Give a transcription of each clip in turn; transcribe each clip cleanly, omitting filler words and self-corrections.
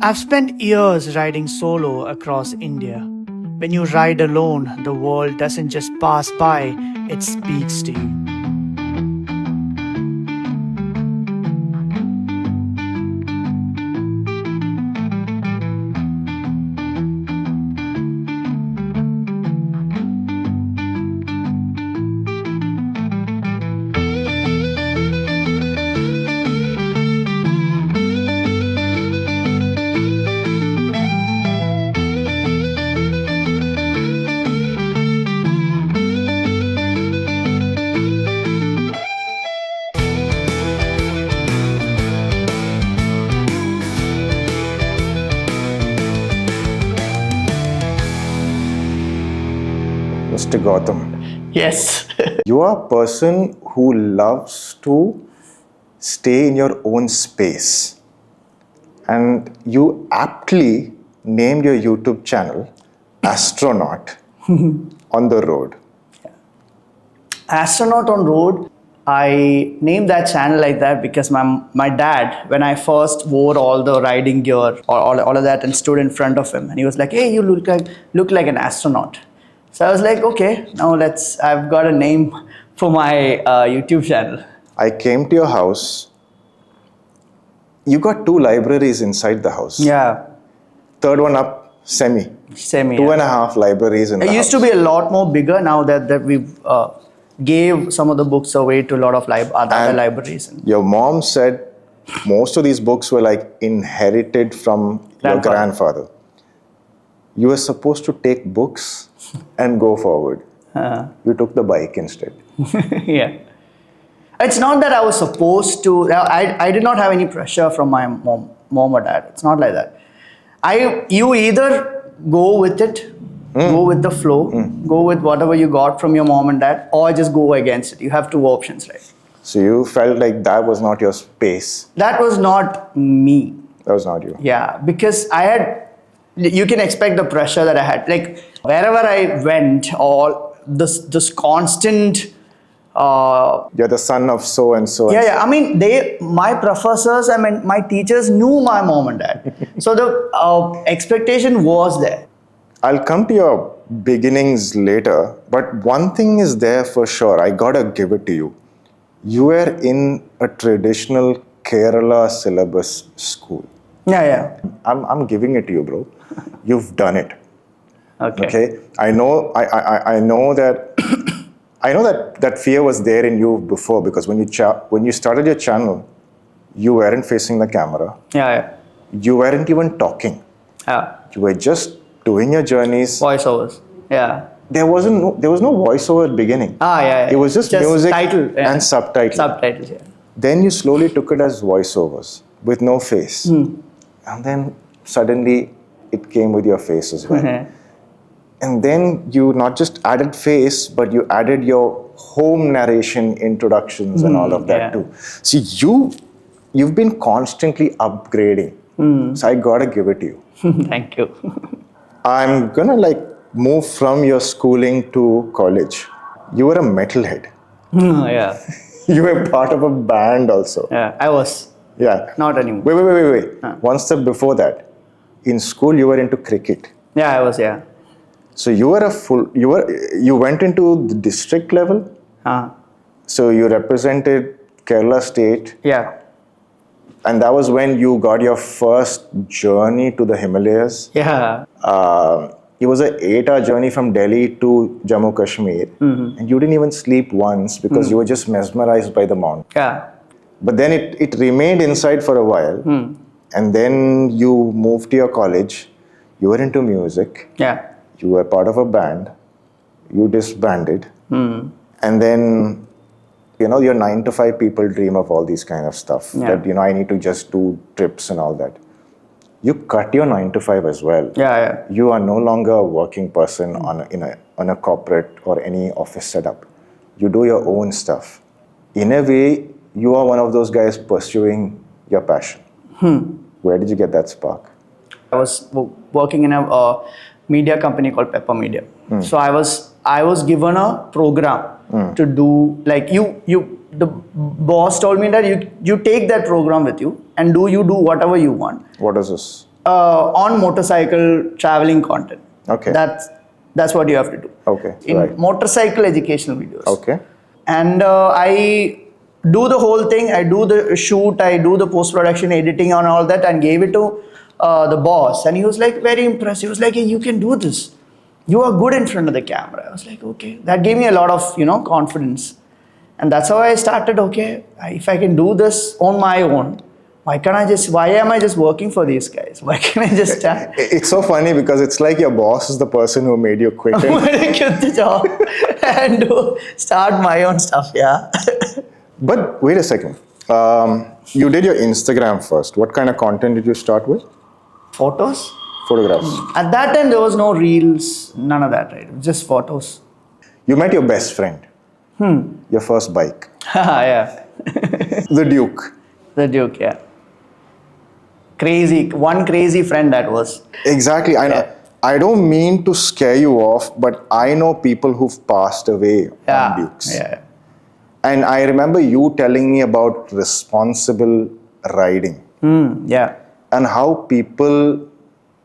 I've spent years riding solo across India. When you ride alone, the world doesn't just pass by, it speaks to you. Mr. Gautham, Yes. you are a person who loves to stay in your own space. And you aptly named your YouTube channel Astronaut on the road. Astronaut on road. I named that channel like that because my dad, when I first wore all the riding gear or all of that and stood in front of him, and he was like, "Hey, you look like an astronaut." So I was like, "Okay, now I've got a name for my YouTube channel." I came to your house. You got 2 libraries inside the house. Yeah, Third one up, semi. same. 2.5 libraries in the It house. used to be a lot more bigger. Now that we've gave some of the books away to a lot of other libraries. Your mom said most of these books were like inherited from your grandfather. You were supposed to take books and go forward. You took the bike instead. Yeah. It's not that I was supposed to. I did not have any pressure from my mom or dad. It's not like that. You either go with it, go with the flow, go with whatever you got from your mom and dad, or just go against it. You have 2 options, right? So you felt like that was not your space. That was not me. That was not you. Yeah, because you can expect the pressure that I had. Like wherever I went, all this constant. You're the son of so and so. Yeah. I mean, my professors, my teachers knew my mom and dad. So the expectation was there. I'll come to your beginnings later, but one thing is there for sure. I gotta give it to you. You were in a traditional Kerala syllabus school. Yeah. I'm giving it to you, bro. You've done it. Okay. I know that. I know that fear was there in you before, because when you started your channel, you weren't facing the camera. Yeah. You weren't even talking. Yeah. You were just doing your journeys. Voiceovers. Yeah. There was no voiceover at beginning. Yeah. It was just music title, and subtitles. Subtitles, yeah. Then you slowly took it as voiceovers with no face. And then suddenly it came with your face as well. And then you not just added face, but you added your home narration introductions and all of that too. See, you've been constantly upgrading. So I gotta give it to you. Thank you. I'm gonna move from your schooling to college. You were a metalhead. Yeah. You were part of a band also. Yeah, I was. Yeah. Not anymore. Wait. One step before that. In school, you were into cricket. Yeah, I was, yeah. So you went into the district level. So you represented Kerala state. Yeah. And that was when you got your first journey to the Himalayas. Yeah. It was an 8-hour journey from Delhi to Jammu Kashmir. And you didn't even sleep once because you were just mesmerized by the mountain. Yeah. But then it remained inside for a while. And then you moved to your college. You were into music. Yeah. You were part of a band. You disbanded. And then, your 9-to-5 people dream of all these kind of stuff. Yeah. That, I need to just do trips and all that. You cut your 9-to-5 as well. Yeah. You are no longer a working person on a corporate or any office setup. You do your own stuff. In a way, you are one of those guys pursuing your passion. Where did you get that spark? I was working in a media company called Pepper Media. So I was given a program to do, the boss told me that you take that program with you and you do whatever you want. What is this? on motorcycle traveling content. Okay. That's what you have to do. Okay. In Right. motorcycle educational videos. Okay. And I do the whole thing. I do the shoot. I do the post-production editing on all that, and gave it to the boss. And he was like very impressed. He was like, hey, you can do this. You are good in front of the camera. I was like, okay. That gave me a lot of confidence. And that's how I started, okay, if I can do this on my own, why am I just working for these guys? Why can't I just stand? It's so funny because it's like your boss is the person who made you quit it. I'm gonna quit the job and start my own stuff, yeah. But wait a second. You did your Instagram first. What kind of content did you start with? Photos? Photographs. At that time, there was no reels, none of that, right? Just photos. You met your best friend. Your first bike. Yeah. The Duke. The Duke, yeah. One crazy friend that was. Exactly. I know. Yeah. I don't mean to scare you off, but I know people who've passed away on Dukes. Yeah. And I remember you telling me about responsible riding Yeah. and how people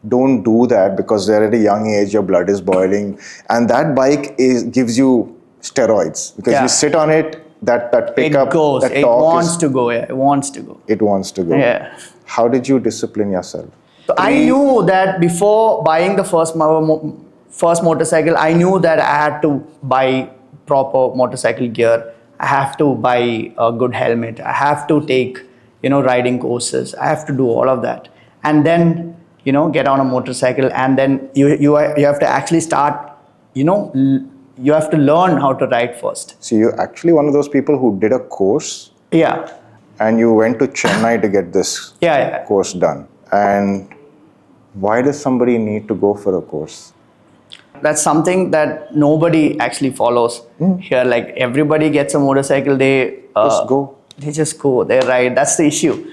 don't do that because they're at a young age, your blood is boiling, and that bike gives you steroids because Yeah. you sit on it, that pickup, It goes. that It torque wants to go. Yeah. It wants to go. it wants to go. Yeah. How did you discipline yourself? So I knew that before buying the first motorcycle, I knew that I had to buy proper motorcycle gear. I have to buy a good helmet. I have to take, riding courses. I have to do all of that, and then get on a motorcycle, and then you have to actually start. You have to learn how to ride first. So you're actually one of those people who did a course Yeah. and you went to Chennai to get this Yeah. course done. And why does somebody need to go for a course? That's something that nobody actually follows here. Like everybody gets a motorcycle, they Just go. They just go. They ride. That's the issue.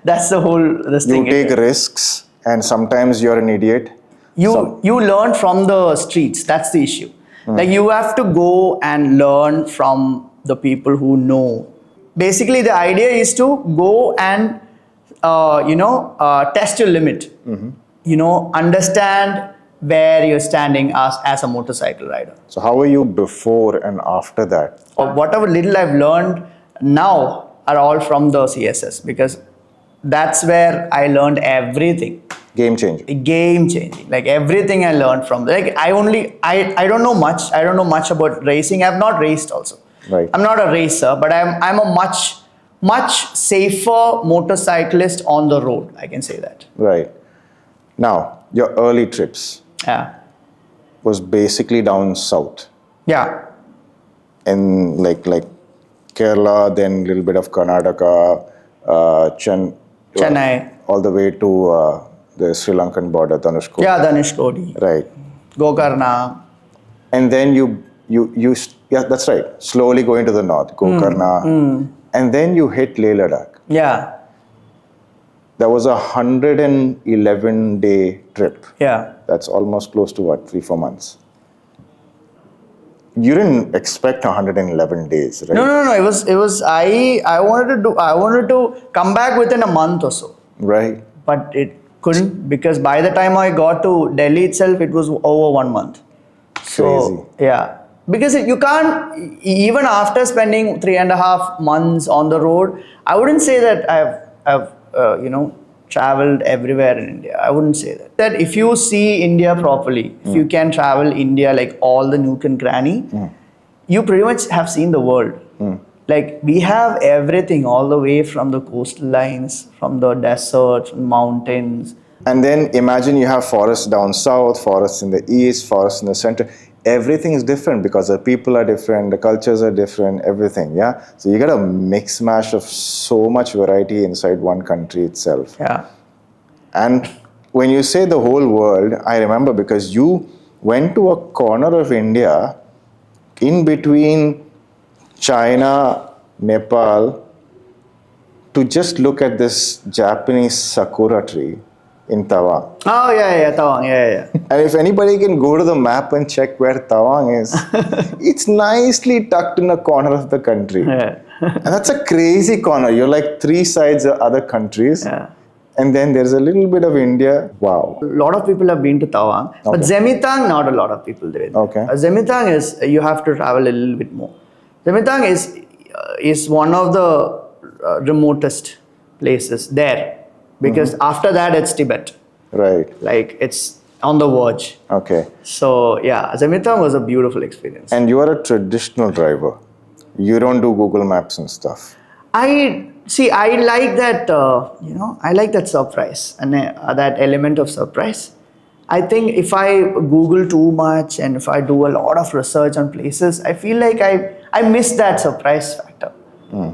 That's the whole this You thing. take risks and sometimes you're an idiot. You learn from the streets. That's the issue. Like you have to go and learn from the people who know. Basically, the idea is to go and test your limit. Understand where you're standing as a motorcycle rider. So how were you before and after that? Or whatever little I've learned now are all from the CSS, because that's where I learned everything. Game changer. Game changing. Like everything I learned from. Like I don't know much. I don't know much about racing. I've not raced also. Right. I'm not a racer, but I'm a much safer motorcyclist on the road. I can say that. Right. Now, your early trips Yeah. was basically down south. Yeah. In like Kerala, then a little bit of Karnataka, Chennai. all the way to the Sri Lankan border, Dhanushkodi. Yeah, Dhanushkodi. Right. Gokarna. And then yeah, that's right. Slowly going to the north, Gokarna. And then you hit Leh Ladakh. Yeah. That was a 111-day trip. Yeah. That's almost close to what, 3-4 months. You didn't expect 111 days, right? No. It was I wanted to come back within a month or so. Right. But it couldn't, because by the time I got to Delhi itself, it was over 1 month. So, yeah. Because you can't, even after spending 3.5 months on the road, I wouldn't say that I've traveled everywhere in India. I wouldn't say that. That if you see India properly, if you can travel India like all the nook and cranny, you pretty much have seen the world. Like we have everything all the way from the coastlines, from the deserts, mountains. And then imagine you have forests down south, forests in the east, forests in the center. Everything is different because the people are different, the cultures are different, everything, yeah? So you get a mix mash of so much variety inside one country itself. Yeah. And when you say the whole world, I remember because you went to a corner of India in between China, Nepal, to just look at this Japanese sakura tree in Tawang. Oh, yeah, Tawang, yeah. And if anybody can go to the map and check where Tawang is, it's nicely tucked in a corner of the country. Yeah. And that's a crazy corner. You're like 3 sides of other countries. Yeah. And then there's a little bit of India. Wow. A lot of people have been to Tawang, but Zemitang, not a lot of people did. Okay. Zemitang is, you have to travel a little bit more. Zemitang is one of the remotest places there, because after that it's Tibet. Right. Like it's on the verge. Okay. So yeah, Zemitang was a beautiful experience. And you are a traditional driver. You don't do Google Maps and stuff. I like that, I like that surprise and that element of surprise. I think if I Google too much and if I do a lot of research on places, I feel like I miss that surprise factor.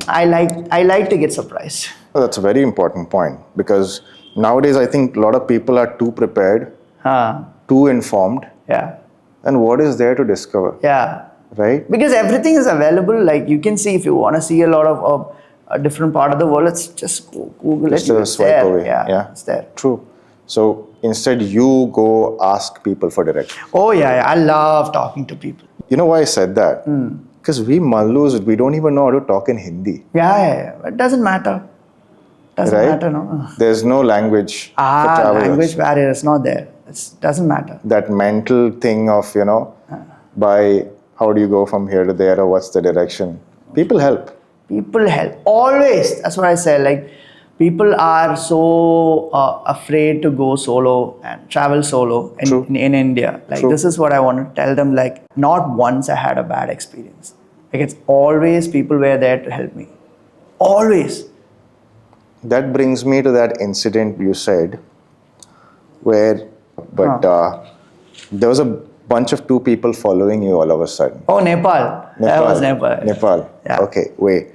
I like to get surprised. Well, that's a very important point, because nowadays I think a lot of people are too prepared, too informed. Yeah. And what is there to discover? Yeah. Right? Because everything is available. Like you can see, if you want to see a lot of a different part of the world, let's just Google Just it. a swipe away. Yeah, it's there. True. So instead, you go ask people for directions. Oh yeah, I love talking to people. You know why I said that? Because we Mallus, we don't even know how to talk in Hindi. Yeah. It doesn't matter. Doesn't Right? matter, no. There's no language for travelers. Language barrier is not there. It doesn't matter. That mental thing of, by how do you go from here to there, or what's the direction? People help. People help. Always. That's what I say. Like, people are so afraid to go solo and travel solo in India. Like, this is what I want to tell them. Like, not once I had a bad experience. Like, it's always people were there to help me. Always. That brings me to that incident you said, where, there was a bunch of two people following you all of a sudden. Oh, Nepal. That was Nepal. Nepal. Yeah. Okay, wait.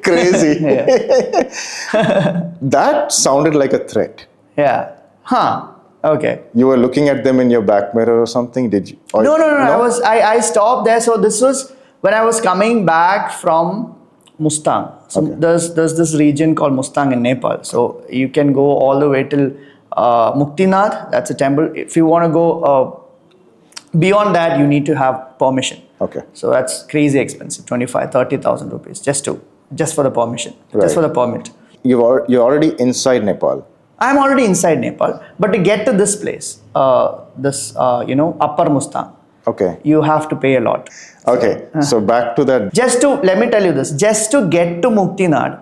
Crazy. That sounded like a threat. Yeah. Okay. You were looking at them in your back mirror or something? Did you? No. I stopped there. So this was when I was coming back from Mustang. So there's this region called Mustang in Nepal. So you can go all the way till Muktinath. That's a temple. If you want to go beyond that, you need to have permission. Okay. So that's crazy expensive, 25,000-30,000 rupees just for the permission, just for the permit. You're already inside Nepal. I'm already inside Nepal, but to get to this place, Upper Mustang, you have to pay a lot. Okay, so back to that. Let me tell you this, just to get to Muktinath,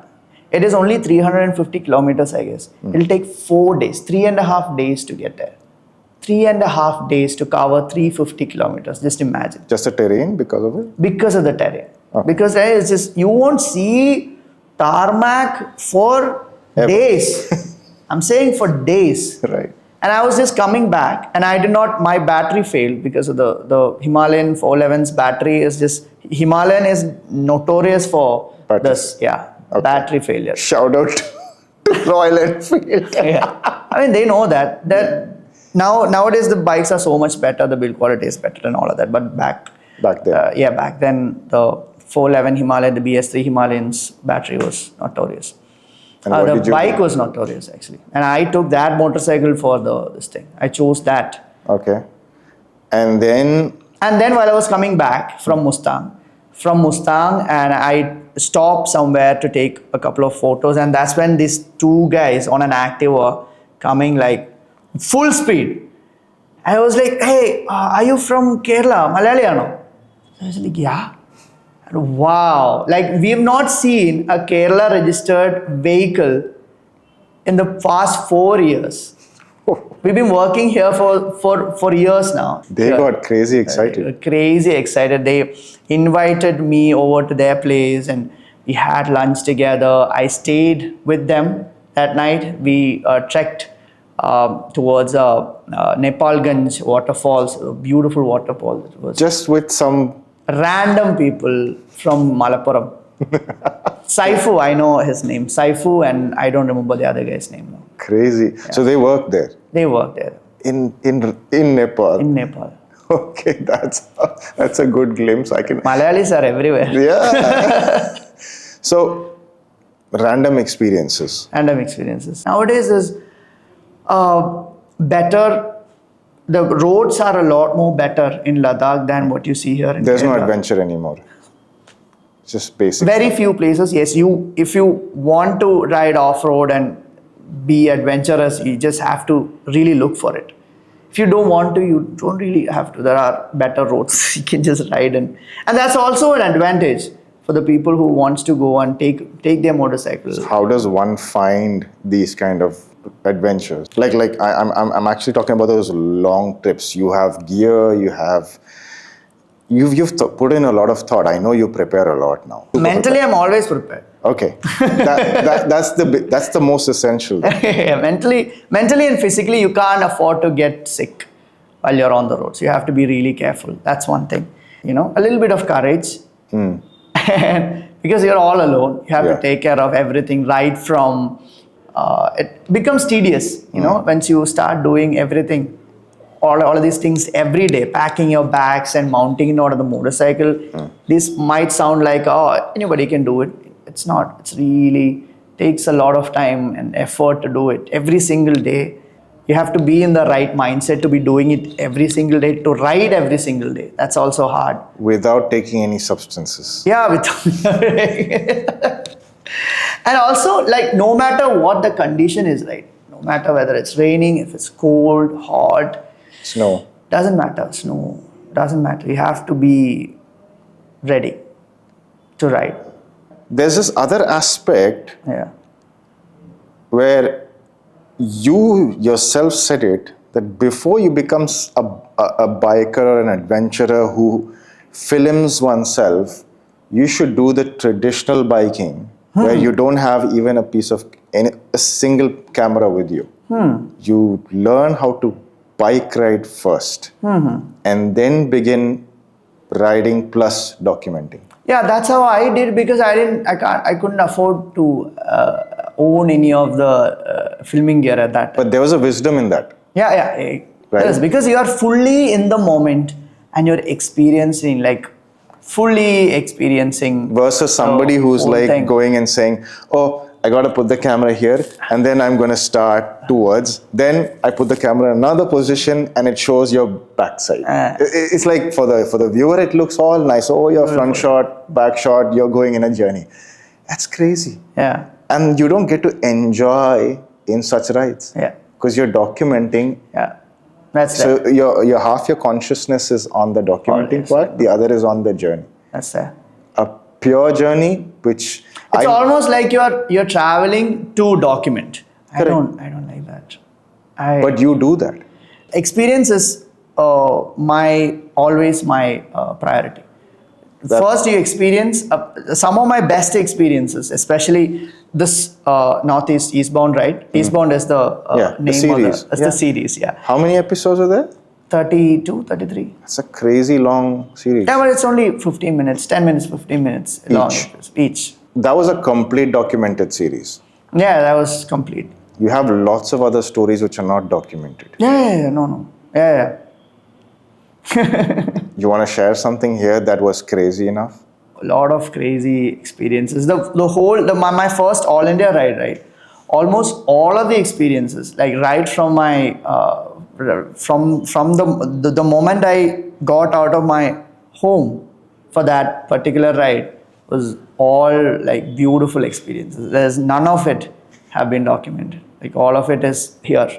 it is only 350 kilometers, I guess. It'll take 4 days, 3.5 days to get there. 3.5 days to cover 350 kilometers, just imagine. Just the terrain because of it? Because of the terrain. Because it's just, you won't see tarmac for days. I'm saying for days. Right. And I was just coming back and my battery failed because of the Himalayan 411's battery is just, Himalayan is notorious for this, battery failure. Shout out to Royal Enfield. I mean, they know that nowadays the bikes are so much better, the build quality is better and all of that, but back then, back then the 411 Himalayan, the BS3 Himalayan's battery was notorious. The bike was notorious actually, and I took that motorcycle for this thing. I chose that. Okay, and then while I was coming back from Mustang, and I stopped somewhere to take a couple of photos, and that's when these two guys on an Activa coming like full speed. I was like, "Hey, are you from Kerala, Malayaliano?" I was like, "Yeah." Wow, like we have not seen a Kerala registered vehicle in the past 4 years. We've been working here for years now. They got crazy excited. They invited me over to their place and we had lunch together. I stayed with them that night. We trekked towards Nepalganj waterfalls, a beautiful waterfall. It was just with some random people from Malappuram. Saifu, I know his name. Saifu, and I don't remember the other guy's name now. Crazy. Yeah. So they work there. They work there. In Nepal. In Nepal. Okay, that's a good glimpse. Malayalis are everywhere. Yeah. So random experiences. Nowadays is better. The roads are a lot more better in Ladakh than what you see here in There's Kerala. no adventure anymore. Just basic. Very few places, yes. If you want to ride off-road and be adventurous, you just have to really look for it. If you don't want to, you don't really have to. There are better roads you can just ride in. And that's also an advantage for the people who wants to go and take their motorcycles. How does one find these kind of adventures? Like I'm actually talking about those long trips. You have gear, you've put in a lot of thought. I know you prepare a lot now. Mentally, I'm always prepared. Okay, that's the most essential. Yeah, mentally and physically, you can't afford to get sick while you're on the road. So you have to be really careful. That's one thing. A little bit of courage. And because you're all alone, you have to take care of everything right from. It becomes tedious, once you start doing everything. All of these things every day, packing your bags and mounting it onto the motorcycle. This might sound like, anybody can do it. It's not. It's really takes a lot of time and effort to do it every single day. You have to be in the right mindset to be doing it every single day, to ride every single day. That's also hard. Without taking any substances. Yeah, and also, no matter what the condition is, right? No matter whether it's raining, if it's cold, hot, snow. Doesn't matter. Snow. Doesn't matter. You have to be ready to ride. There's this other aspect where you yourself said it, that before you become a biker or an adventurer who films oneself, you should do the traditional biking where you don't have even a single camera with you. You learn how to bike ride first and then begin riding plus documenting. Yeah, that's how I did, because I couldn't afford to own any of the filming gear at that time. But there was a wisdom in that. Yeah. Right? Yes, because you are fully in the moment and you're experiencing, fully experiencing. Versus somebody who's going and saying, oh, I got to put the camera here and then I'm going to start towards. Then I put the camera in another position and it shows your backside. It's like for the viewer, it looks all nice. Oh, your front shot, back shot, you're going in a journey. That's crazy. Yeah. And you don't get to enjoy in such rides. Yeah. Because you're documenting. Yeah. That's so your half your consciousness is on the documenting part, the other is on the journey. That's there. A pure journey, which it's almost like you're traveling to document. Correct. I don't like that. But you do that. Experience is always my priority. First, you experience some of my best experiences, especially this Northeast Eastbound ride. Eastbound is the name series. of the series. Yeah. How many episodes are there? 32, 33. That's a crazy long series. Yeah, but it's only 15 minutes, 10 minutes, 15 minutes long each. That was a complete documented series. Yeah, that was complete. You have lots of other stories which are not documented. Yeah, no. Yeah. You want to share something here that was crazy enough? A lot of crazy experiences. My first All India ride, right? Almost all of the experiences, right from my from the moment I got out of my home for that particular ride was all beautiful experiences. There's none of it have been documented. All of it is here.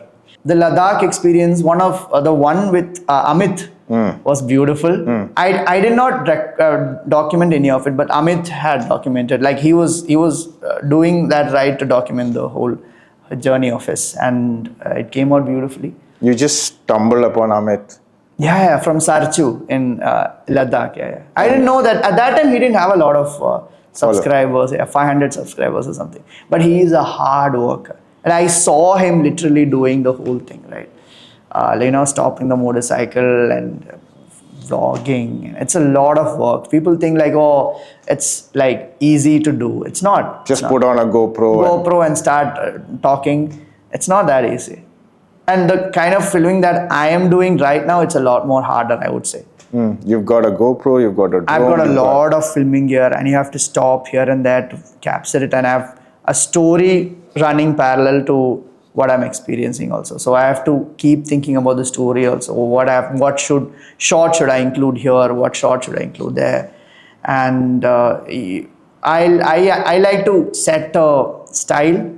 The Ladakh experience, the one with Amit, was beautiful. I did not document any of it, but Amit had documented. He was doing that ride to document the whole journey of his, and it came out beautifully. You just stumbled upon Amit. Yeah, from Sarchu in Ladakh. Yeah. I didn't know that at that time he didn't have a lot of subscribers. 500 subscribers or something. But he is a hard worker, and I saw him literally doing the whole thing, right? Stopping the motorcycle and vlogging. It's a lot of work. People think it's easy to do. It's not. Just put on a GoPro and start talking. It's not that easy. And the kind of filming that I am doing right now, it's a lot more harder, I would say. You've got a GoPro, you've got a drone. I've got a lot of filming gear, and you have to stop here and there to capture it, and I have a story running parallel to what I'm experiencing also. So I have to keep thinking about the story also. What shot should I include here? What shot should I include there? and I like to set a style,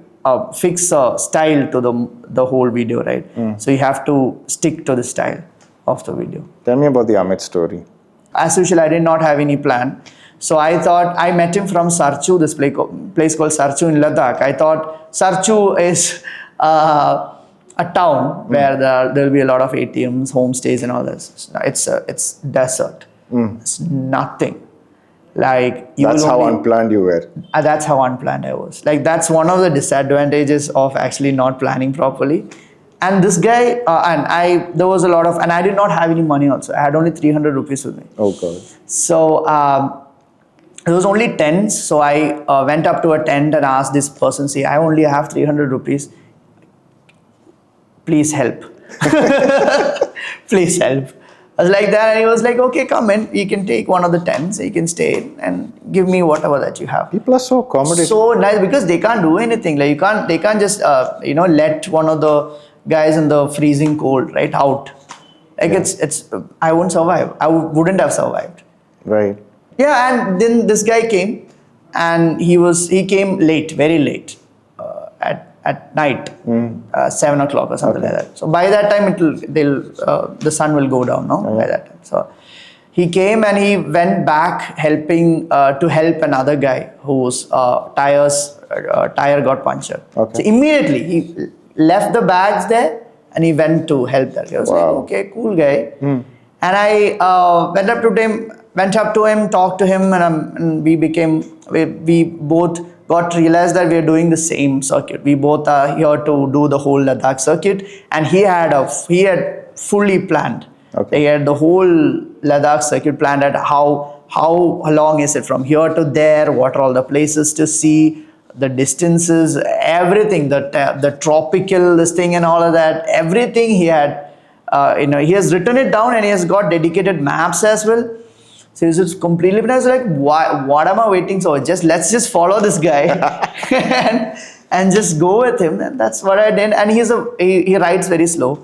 fix a style to the whole video, right? So you have to stick to the style of the video. Tell me about the Amit story. As usual, I did not have any plan. So I thought, I met him from Sarchu, this place called Sarchu in Ladakh. I thought Sarchu is a town where there will be a lot of ATMs, homestays and all this. It's desert. It's nothing. Like That's how unplanned you were. That's how unplanned I was. Like that's one of the disadvantages of actually not planning properly. And this guy, there was a lot of, and I did not have any money also. I had only 300 rupees with me. Oh God. So it was only tents. So I went up to a tent and asked this person, see, I only have 300 rupees. Please help. Please help. I was like that, and he was like, okay, come in. You can take one of the tents. You can stay and give me whatever that you have. People are so accommodating. So nice, because they can't do anything. Like they can't just let one of the guys in the freezing cold right out. Like it's I wouldn't survive. I wouldn't have survived. Right. Yeah, and then this guy came, and he came late, very late, at night, 7 o'clock or something like that. So by that time the sun will go down, no? By that time. So he came and he went back to help another guy whose tire got punctured. Okay. So immediately he left the bags there and he went to help that guy. I was like, okay, cool guy. And I went up to him, talked to him, and we both realized that we are doing the same circuit. We both are here to do the whole Ladakh circuit, and he had fully planned. Okay. He had the whole Ladakh circuit planned at how long is it from here to there, what are all the places to see, the distances, everything, the tropical this thing and all of that, everything he had. He has written it down and he has got dedicated maps as well. So it's completely, and I was like, what am I waiting for? Let's just follow this guy and just go with him. And that's what I did. And he rides very slow.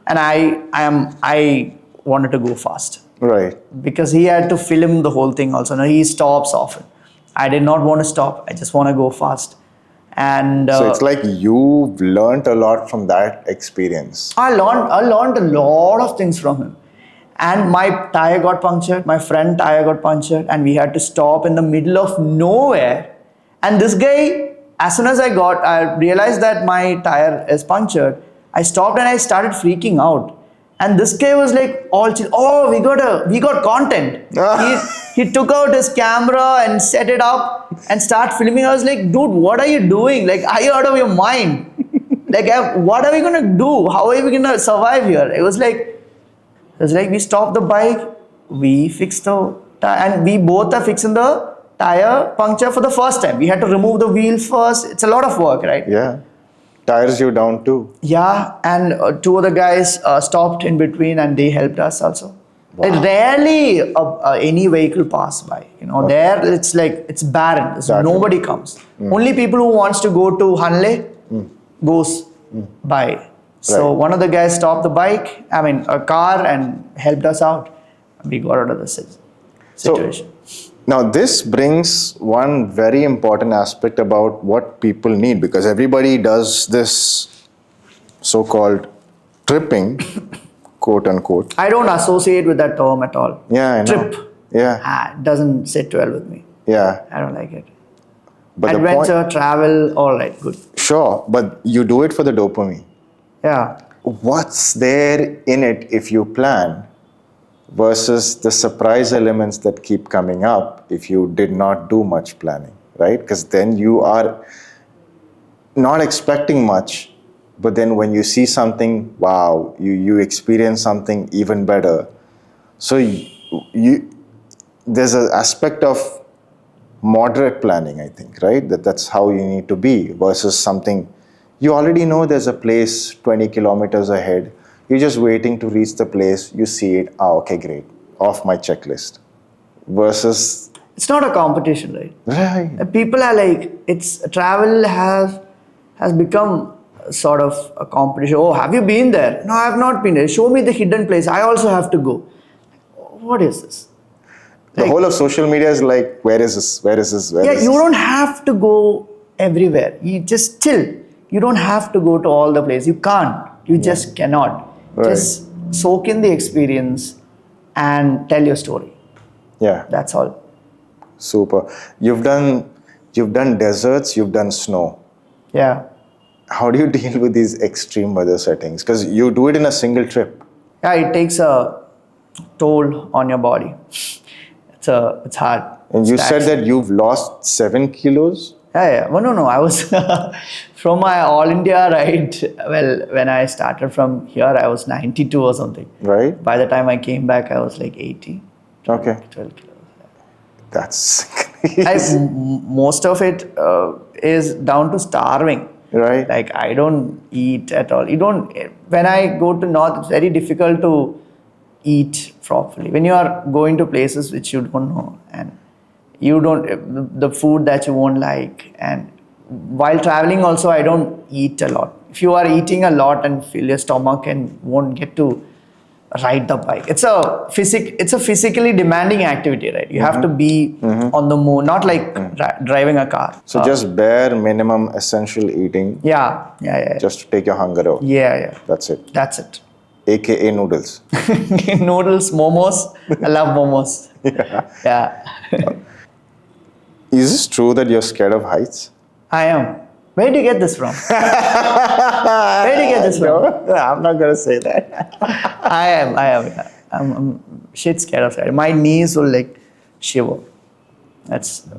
And I wanted to go fast. Right. Because he had to film the whole thing also. Now he stops often. I did not want to stop. I just want to go fast. And so it's like you've learned a lot from that experience. I learned a lot of things from him. And my tire got punctured, my friend tire got punctured, and we had to stop in the middle of nowhere. And this guy, as soon as I realized that my tire is punctured, I stopped and I started freaking out. And this guy was like, all chill. Oh, we got content. He took out his camera and set it up and started filming. I was like, dude, what are you doing? Like, are you out of your mind? Like, what are we gonna do? How are we gonna survive here? It was like we stopped the bike, we fixed the tire, and we both are fixing the tire puncture for the first time. We had to remove the wheel first. It's a lot of work, right? Yeah. Tires you down too. Yeah, and two other guys stopped in between and they helped us also. Wow. Rarely any vehicle pass by. Okay. There it's like, it's barren. Nobody comes. Only people who wants to go to Hanle goes by. So one of the guys stopped the a car, and helped us out. We got out of the situation. So, now this brings one very important aspect about what people need, because everybody does this so-called tripping, quote unquote. I don't associate with that term at all. Yeah, I know. Trip. Yeah. It doesn't sit well with me. Yeah. I don't like it. But adventure, travel, all right, good. Sure, but you do it for the dopamine. Yeah. What's there in it if you plan versus the surprise elements that keep coming up if you did not do much planning, right? Because then you are not expecting much, but then when you see something, wow, you experience something even better. So there's an aspect of moderate planning, I think, right? That's how you need to be versus something. You already know there's a place 20 kilometers ahead. You're just waiting to reach the place. You see it. Okay, great. Off my checklist. Versus... It's not a competition, right? Right. People are like, travel has become sort of a competition. Oh, have you been there? No, I have not been there. Show me the hidden place. I also have to go. What is this? The whole of social media is like, where is this? Where is this? Where Yeah, is you this? don't have to go everywhere. You just chill. You don't have to go to all the places. You can't. You just cannot. Right. Just soak in the experience and tell your story. Yeah, That's all. super. You've done deserts, you've done snow. Yeah. How do you deal with these extreme weather settings? Because you do it in a single trip. Yeah, it takes a toll on your body. It's hard. And you It's said taxing. that you've lost 7 kilos? Yeah. Well, no. I was from my All India ride. Well, when I started from here, I was 92 or something. Right? By the time I came back, I was like 80. Okay. 12 kilos. That's crazy. Most of it is down to starving. Right? Like I don't eat at all. When I go to north, it's very difficult to eat properly. When you are going to places which you don't know and you don't, the food that you won't like. And while traveling also, I don't eat a lot. If you are eating a lot and fill your stomach and won't get to ride the bike, it's a physically demanding activity, right? You have to be on the move, not like driving a car. So just bare minimum essential eating Yeah. just to take your hunger out. Yeah. That's it. That's it. AKA noodles. Noodles, momos. I love momos. Yeah. Is this true that you're scared of heights? I am. Where do you get this from? Where do you get this from? No, I'm not going to say that. I am. Yeah. I'm shit scared of that. My knees will like shiver.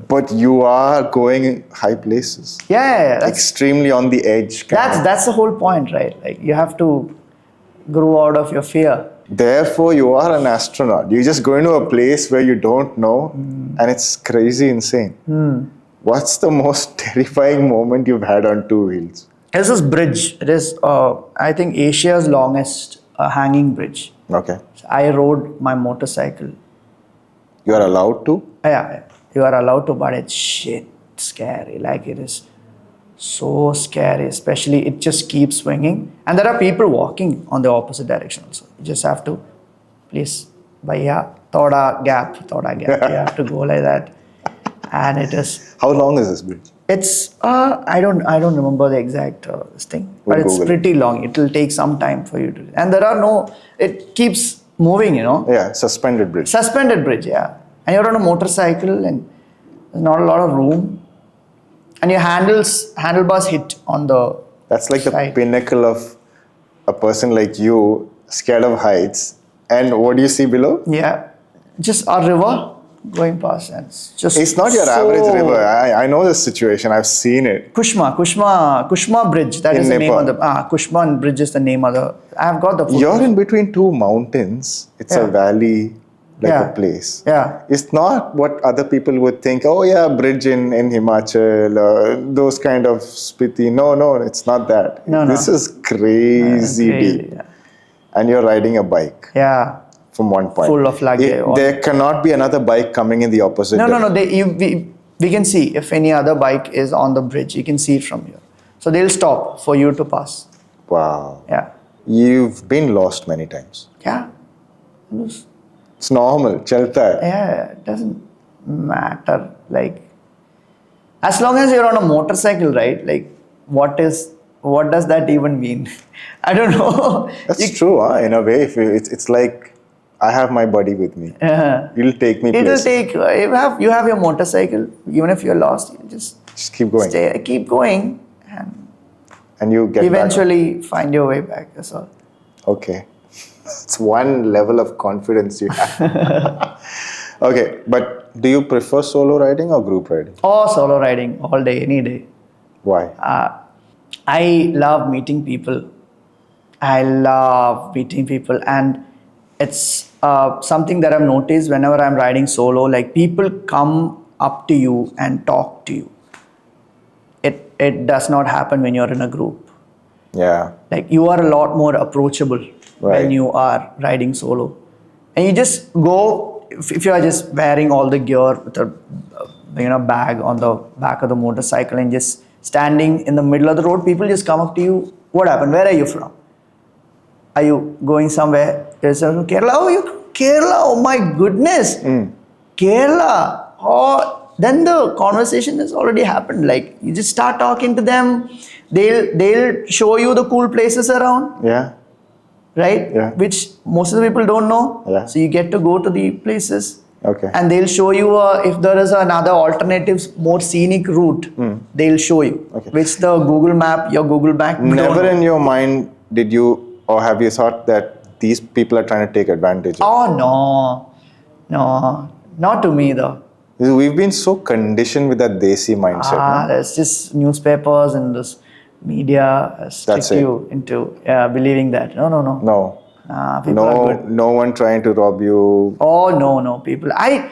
But you are going high places. Yeah. Extremely on the edge. That's the whole point, right? Like you have to grow out of your fear. Therefore, you are an astronaut. You just go into a place where you don't know, and it's crazy insane. What's the most terrifying moment you've had on two wheels? There's this bridge. It is, I think, Asia's longest hanging bridge. Okay. So I rode my motorcycle. You are allowed to? Yeah, you are allowed to, but it's shit scary. Like it is so scary, especially it just keeps swinging. And there are people walking on the opposite direction also. You just have to, please, bhaiya, thoda gap. You have to go like that. And it is. How long is this bridge? It's I don't remember the exact thing, but We'll it's Google pretty long. It will take some time for you to. And there are no. It keeps moving, Yeah, suspended bridge. Suspended bridge, yeah. And you're on a motorcycle, and there's not a lot of room. And your handlebars hit on the. That's like the side. pinnacle of a person like you, scared of heights. And what do you see below? Yeah, just a river going past, and It's not your average river. I know this situation. I've seen it. Kushma Bridge. That In is the name Nepal. of the. Kushma Bridge is the name of the. I've got the. photos. You're in between two mountains. It's a Yeah. valley, like Yeah. a place. Yeah. It's not what other people would think. Oh yeah, bridge in Himachal, those kind of Spiti. No, it's not that. No. This is crazy deep. Yeah. And you're riding a bike Yeah. from one point. Full of luggage. There cannot be another bike coming in the opposite No. direction. We can see if any other bike is on the bridge. You can see it from here. So they'll stop for you to pass. Wow. Yeah. You've been lost many times. Yeah. It's normal. Chalta hai. Yeah. It doesn't matter. Like, as long as you're on a motorcycle, right? Like, what does that even mean? I don't know. That's true, huh? In a way, it's like I have my buddy with me. He'll take me It'll places. take. You have your motorcycle. Even if you're lost, you just keep going. keep going, and And you get eventually find your way back. That's all. back. Okay. It's one level of confidence you have. Okay, but do you prefer solo riding or group riding? Or solo riding all day, any day. Why? I love meeting people. And it's something that I've noticed whenever I'm riding solo. Like people come up to you and talk to you. It does not happen when you're in a group. Yeah. Like you are a lot more approachable when you are riding solo, and you just go. If you are just wearing all the gear with a bag on the back of the motorcycle and just standing in the middle of the road, people just come up to you. What happened? Where are you from? Are you going somewhere? There's Kerala. Oh, you Kerala? Oh my goodness! Kerala. Oh, then the conversation has already happened. Like you just start talking to them. They'll show you the cool places around. Yeah. Right? Yeah. Which most of the people don't know. Yeah. So you get to go to the places. Okay. And they'll show you if there is another alternative, more scenic route. They'll show you. Okay. Which the Google Map, your Google Map. don't Never know. in your mind did you or have you thought that these people are trying to take advantage of? Oh no, not to me though. We've been so conditioned with that desi mindset. No? There's just newspapers and this media That's trick it. you into believing that. No. No. People are good. No one trying to rob you. Oh no, people. I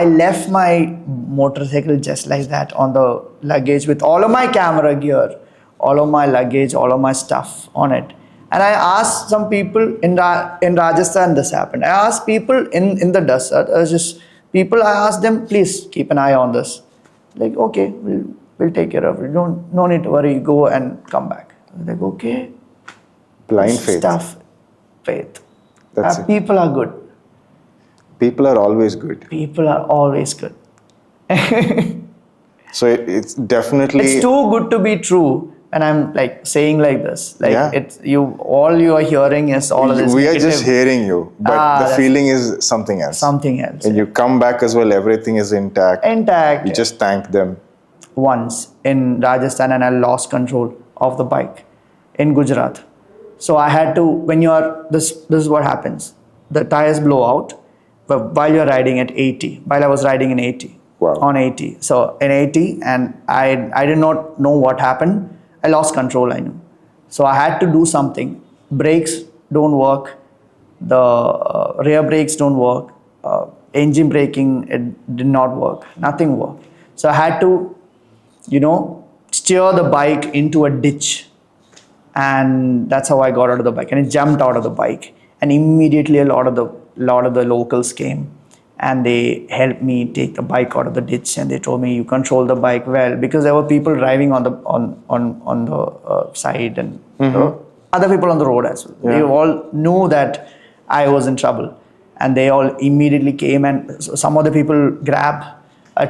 left my motorcycle just like that on the luggage with all of my camera gear, all of my luggage, all of my stuff on it. And I asked some people in Rajasthan. This happened. I asked people in the desert. I asked them, please keep an eye on this. Like, okay, we'll take care of it. No need to worry. Go and come back. Like, okay. Blind faith. Faith. That's it. People are good. People are always good. People are always good. So it's definitely. It's too good to be true. And I'm like saying like this. Like Yeah. all you are hearing is all of this. We are negative, just hearing you, but the feeling is something else. something else. And you come back as well, everything is intact. Intact. You just thank them. Once in Rajasthan and I lost control of the bike in Gujarat. So I had to, when you are, this is what happens. The tires blow out but while you're riding at 80, while I was riding in 80. Wow. On 80. So in 80 and I did not know what happened. I lost control, I knew. So I had to do something. Brakes don't work. The rear brakes don't work. Engine braking, it did not work. Nothing worked. So I had to, steer the bike into a ditch. And that's how I got out of the bike. And it jumped out of the bike. And immediately a lot of the locals came. And they helped me take the bike out of the ditch, and they told me you control the bike well, because there were people driving on the side and other people on the road as well. Yeah. They all knew that I was in trouble, and they all immediately came, and some of the people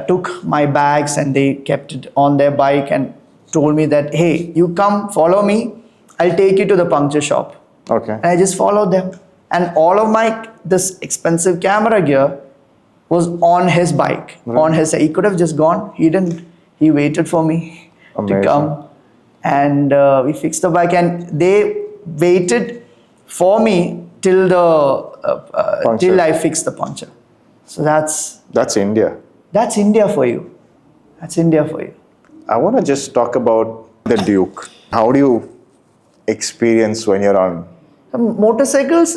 took my bags and they kept it on their bike and told me that, hey, you come follow me, I'll take you to the puncture shop. Okay. And I just followed them, and all of this expensive camera gear was on his bike, on his side. He could have just gone. He didn't. He waited for me Amazing. to come, and we fixed the bike. And they waited for me till I fixed the puncture. So That's India. that's India for you. That's India for you. I want to just talk about the Duke. How do you experience when you're on? Motorcycles,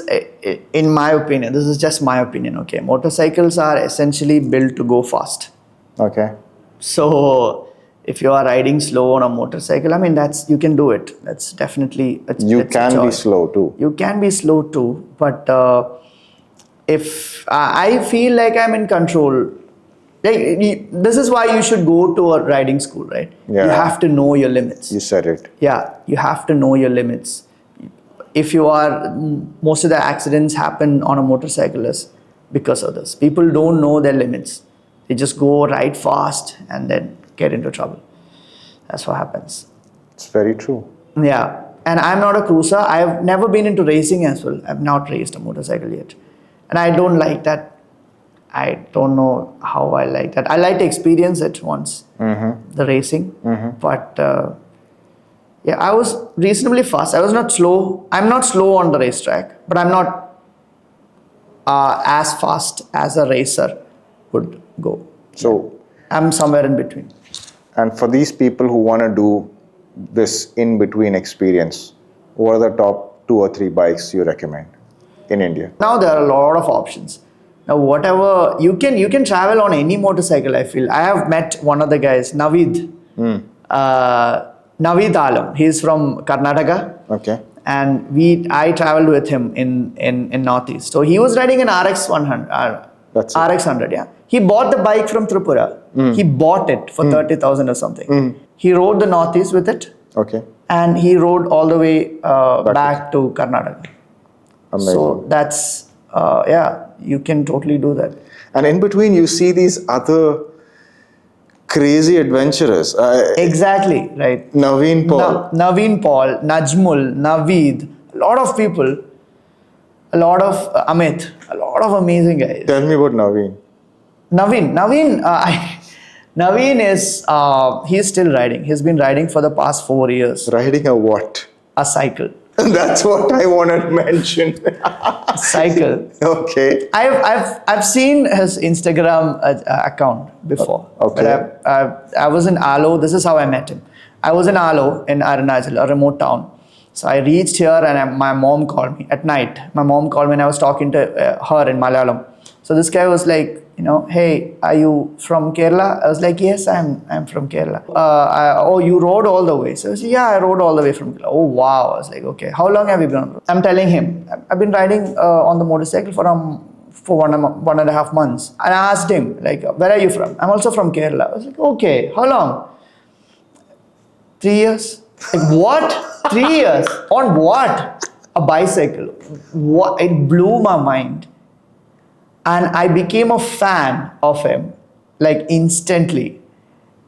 in my opinion, this is just my opinion, okay? Motorcycles are essentially built to go fast. Okay. So if you are riding slow on a motorcycle, I mean, you can do it. That's definitely You it's a can be choice. slow too. You can be slow too, but if I feel like I'm in control, this is why you should go to a riding school, right? Yeah. You have to know your limits. You said it. Yeah, you have to know your limits. If most of the accidents happen on a motorcycle is because of this. People don't know their limits. They just go ride fast and then get into trouble. That's what happens. It's very true. Yeah. And I'm not a cruiser. I've never been into racing as well. I've not raced a motorcycle yet. And I don't like that. I don't know how I like that. I like to experience it once, the racing. But yeah, I was reasonably fast. I was not slow. I'm not slow on the racetrack, but I'm not as fast as a racer would go. So, I'm somewhere in between. and for these people who want to do this in-between experience, what are the top 2 or 3 bikes you recommend in India? Now there are a lot of options. Now whatever, you can travel on any motorcycle, I feel. I have met one of the guys, Navid. Navid Alam. He's from Karnataka. Okay. And I traveled with him in Northeast. So he was riding an RX 100. That's it. RX 100, yeah. He bought the bike from Tripura. He bought it for 30,000 or something. He rode the Northeast with it. Okay. And he rode all the way back to Karnataka. Amazing. So that's yeah, you can totally do that. And in between, you see these other crazy adventurers. Exactly, right. Naven Paul. Naven Paul, Najmul, Naveed, a lot of people, a lot of Amit, a lot of amazing guys. Tell me about Naven. Naveen is, he's still riding. He's been riding for the past 4 years. Riding a what? A cycle. That's what I wanted to mention. Cycle. Okay. I've seen his Instagram account before. Okay. But I was in Alo. This is how I met him. I was in Alo in Arunachal, a remote town. So I reached here and my mom called me at night. My mom called me and I was talking to her in Malayalam. So this guy was like, hey, are you from Kerala? I was like, yes, I'm from Kerala. Oh, you rode all the way? So I said, yeah, I rode all the way from Kerala. Oh, wow. I was like, okay, how long have you been on the road? I'm telling him, I've been riding on the motorcycle for 1.5 months. And I asked him, like, where are you from? I'm also from Kerala. I was like, okay, how long? 3 years. Like, what? 3 years? On what? A bicycle. What? It blew my mind. And I became a fan of him, like instantly.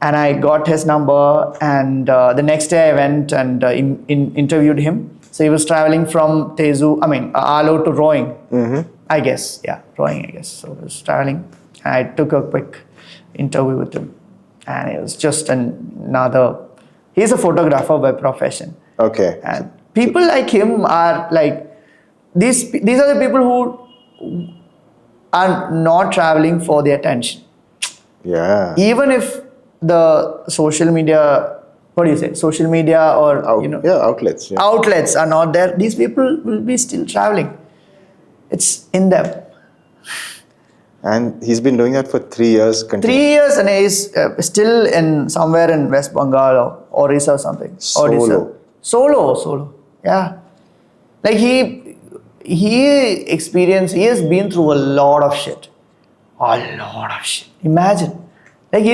And I got his number, and the next day I went and interviewed him. So he was traveling from Alo to Rowing, I guess. Yeah, Rowing, I guess. So he was traveling. I took a quick interview with him. And it was just another, he's a photographer by profession. Okay. And people like him are like, these are the people who are not traveling for the attention. Yeah. Even if the social media, what do you say? Social media or outlets. Yeah. outlets are not there. These people will be still traveling. It's in them. And he's been doing that for 3 years. 3 years, and he's still in somewhere in West Bengal or Orissa or something. Solo. Solo. Yeah. Like he has been through a lot of shit. Imagine. Like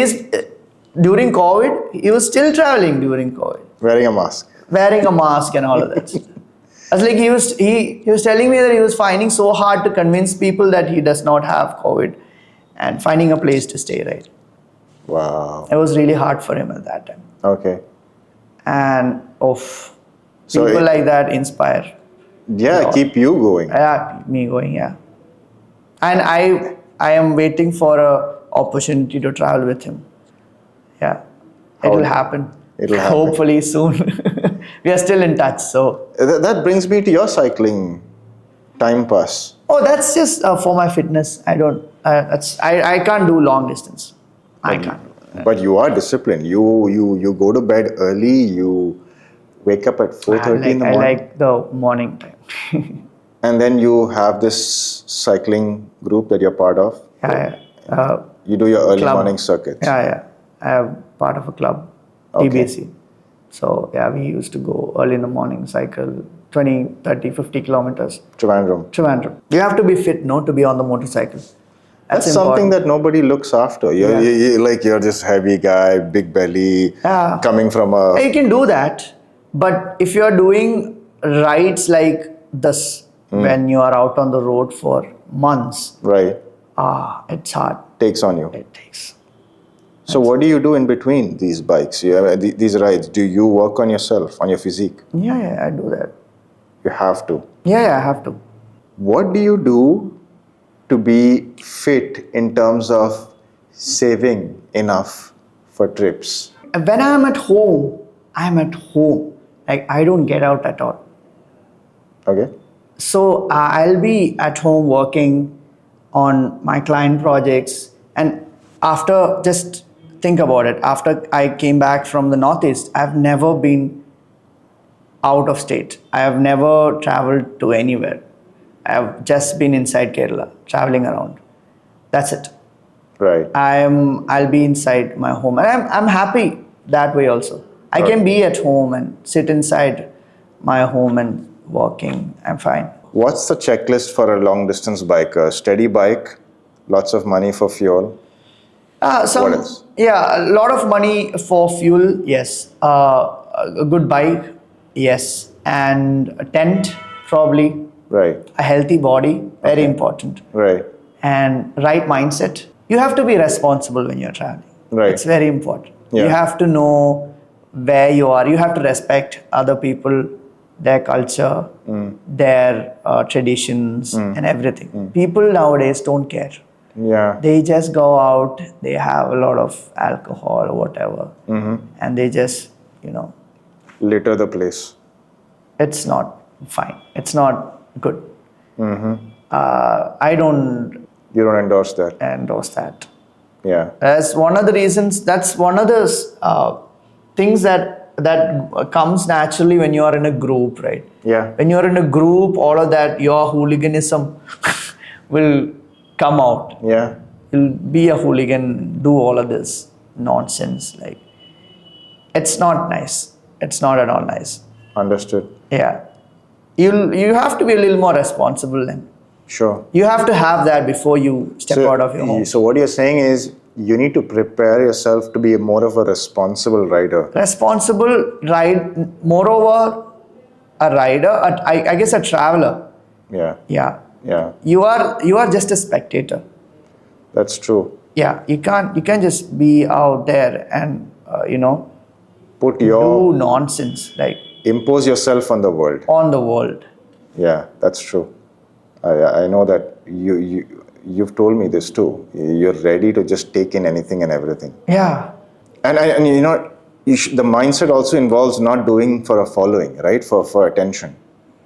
during COVID, he was still traveling during COVID. Wearing a mask. And all of that. I was like, he was telling me that he was finding so hard to convince people that he does not have COVID and finding a place to stay, right? Wow. It was really hard for him at that time. Okay. And people like that inspire. Yeah, keep you going. Yeah, keep me going, yeah. And I am waiting for a opportunity to travel with him. Yeah, it'll happen. Hopefully soon. We are still in touch, so. That brings me to your cycling time pass. Oh, that's just for my fitness. I can't do long distance. I can't. But you are disciplined. You go to bed early. You wake up at 4:30 in the morning. I like the morning time. And then you have this cycling group that you're part of. Yeah. You do your early Club. morning circuits. Yeah. I am part of a club, Okay. TBC. So yeah, we used to go early in the morning, cycle 20, 30, 50 kilometers. Trivandrum. You have to be fit, to be on the motorcycle. That's something that nobody looks after. You're this heavy guy, big belly, coming from a... You can do that, but if you're doing rides like this, when you are out on the road for months, right, it's hard. Takes on you. It takes. So what do you do in between these bikes? These rides, do you work on yourself, on your physique? Yeah, I do that. You have to. Yeah, I have to. What do you do to be fit in terms of saving enough for trips? When I'm at home. Like, I don't get out at all. Okay. So I'll be at home working on my client projects, and after, just think about it, after I came back from the Northeast, I've never been out of state. I have never traveled to anywhere. I have just been inside Kerala, traveling around. That's it. Right. I'll be inside my home, and I'm happy that way also. I can be at home and sit inside my home and working. I'm fine. What's the checklist for a long distance biker? Steady bike, lots of money for fuel. What else? Yeah, a lot of money for fuel, yes. A good bike, yes. And a tent, probably. Right. A healthy body, very important. Right. And right mindset. You have to be responsible when you're traveling. Right. It's very important. Yeah. You have to know where you are. You have to respect other people, their culture, their traditions, and everything. People nowadays don't care. Yeah. They just go out, they have a lot of alcohol or whatever, and they just, Litter the place. it's not fine. It's not good. I don't You don't endorse that. endorse that. Yeah. That's one of the reasons. That's one of the things that comes naturally when you are in a group, right? Yeah. When you're in a group, all of that, your hooliganism will come out. Yeah. You'll be a hooligan, do all of this nonsense. Like, it's not nice. It's not at all nice. Understood. Yeah. You have to be a little more responsible then. Sure. You have to have that before you step out of your home. So what you're saying is you need to prepare yourself to be more of a responsible rider. Responsible ride, moreover, a rider, I guess a traveler. Yeah. Yeah. Yeah. You are just a spectator. That's true. Yeah. You can't just be out there and Put your do nonsense like impose yourself on the world. on the world. Yeah, that's true. I know that you've told me this too. You're ready to just take in anything and everything. Yeah. And the mindset also involves not doing for a following, right? For attention.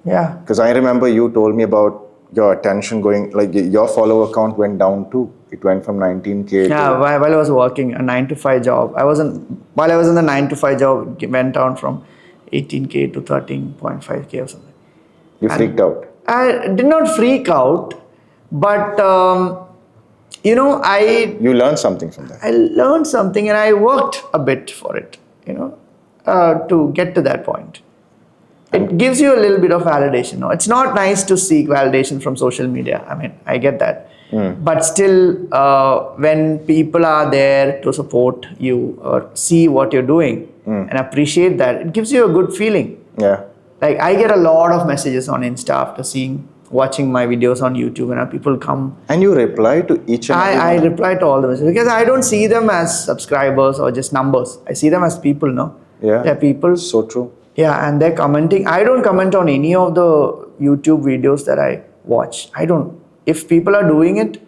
Yeah. Because I remember you told me about your attention going, like your follower count went down too. It went from 19K Yeah, to... while I was working a 9 to 5 job, while I was in the 9 to 5 job, it went down from 18K to 13.5K or something. You freaked out. I did not freak out, but You learned something from that. I learned something and I worked a bit for it, to get to that point. It gives you a little bit of validation. No? It's not nice to seek validation from social media. I mean, I get that. But still, when people are there to support you or see what you're doing and appreciate that, it gives you a good feeling. Yeah. Like, I get a lot of messages on Insta after watching my videos on YouTube, and people come. And you reply to each and every I one? reply to all the messages because I don't see them as subscribers or just numbers. I see them as people, no? Yeah. They're people. So true. Yeah, and they're commenting. I don't comment on any of the YouTube videos that I watch. I don't. If people are doing it,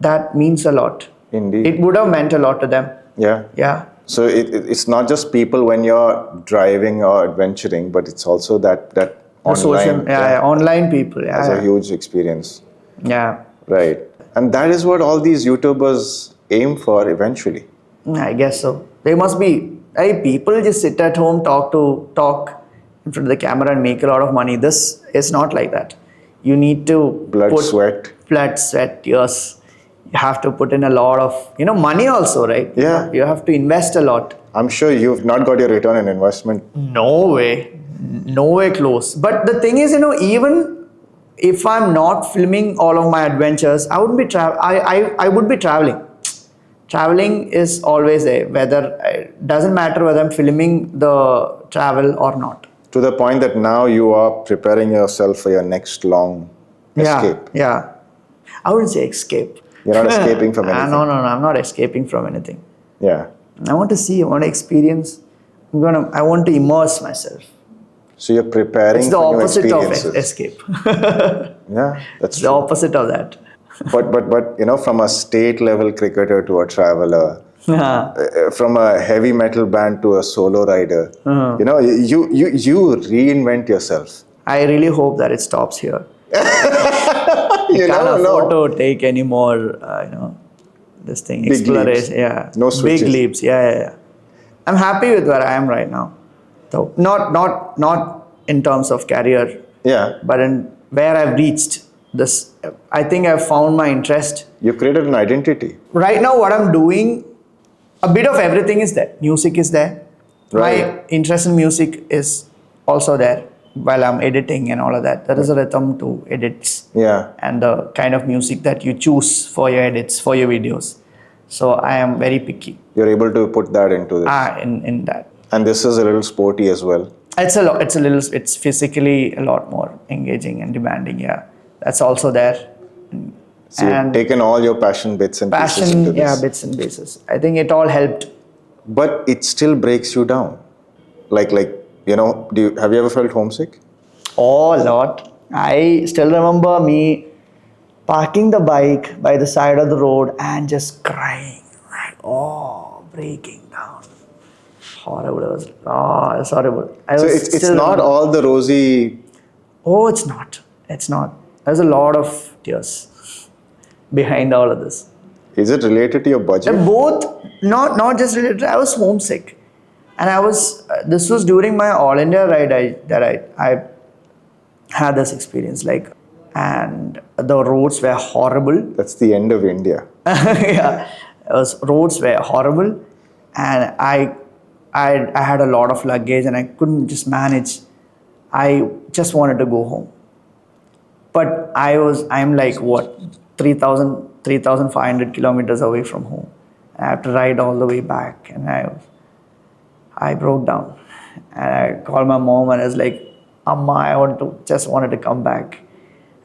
that means a lot. Indeed. It would have meant a lot to them. Yeah. Yeah. So it's not just people when you're driving or adventuring, but it's also that The online. social, online people. That's Yeah. a huge experience. Yeah. Right. And that is what all these YouTubers aim for eventually. I guess so. They must be. People just sit at home, talk in front of the camera and make a lot of money. This is not like that. You need to Blood, sweat. tears. You have to put in a lot of, money also, right? Yeah. You have to invest a lot. I'm sure you've not got your return on investment. No way. Nowhere close. But the thing is, even if I'm not filming all of my adventures, I would be traveling. Traveling is always there. It doesn't matter whether I'm filming the travel or not. To the point that now you are preparing yourself for your next long escape. Yeah. I wouldn't say escape. You're not escaping from anything. No. I'm not escaping from anything. Yeah. I want to see. I want to experience. I want to immerse myself. So you're preparing It's the for new opposite of experiences. escape. Yeah, that's It's the true. opposite of that. But from a state level cricketer to a traveler, from a heavy metal band to a solo rider, you reinvent yourself. I really hope that it stops here. You Can't never afford know. to take any more, this thing. Big Exploration. leaps. Yeah. No switches. Big leaps. Yeah. I'm happy with where I am right now. So not in terms of career, Yeah. but in where I've reached. I think I've found my interest. You've created an identity. Right now, what I'm doing, a bit of everything is there. Music is there. Right. My interest in music is also there while I'm editing and all of that. There is a rhythm to edits. Yeah. And the kind of music that you choose for your edits, for your videos. So I am very picky You're able to put that into this. in that. And this is a little sporty as well. It's a lot. It's physically a lot more engaging and demanding. Yeah, that's also there. So you've taken all your passion bits and pieces into this. Yeah, bits and pieces. I think it all helped. But it still breaks you down. Like you know, have you ever felt homesick? Oh, a lot. I still remember me parking the bike by the side of the road and just crying, like, breaking down. Horrible. It's horrible. So it's not all the rosy. Oh, it's not. It's not. There's a lot of tears behind all of this. Is it related to your budget? Both, not just related. I was homesick, and this was during my All India ride. I had this experience, and the roads were horrible. That's the end of India. Yeah, roads were horrible, and I had a lot of luggage, and I couldn't just manage. I just wanted to go home, but I'm like what 3,500 kilometers away from home. I have to ride all the way back, and I broke down, and I called my mom, and I was like, "Amma, I just wanted to come back."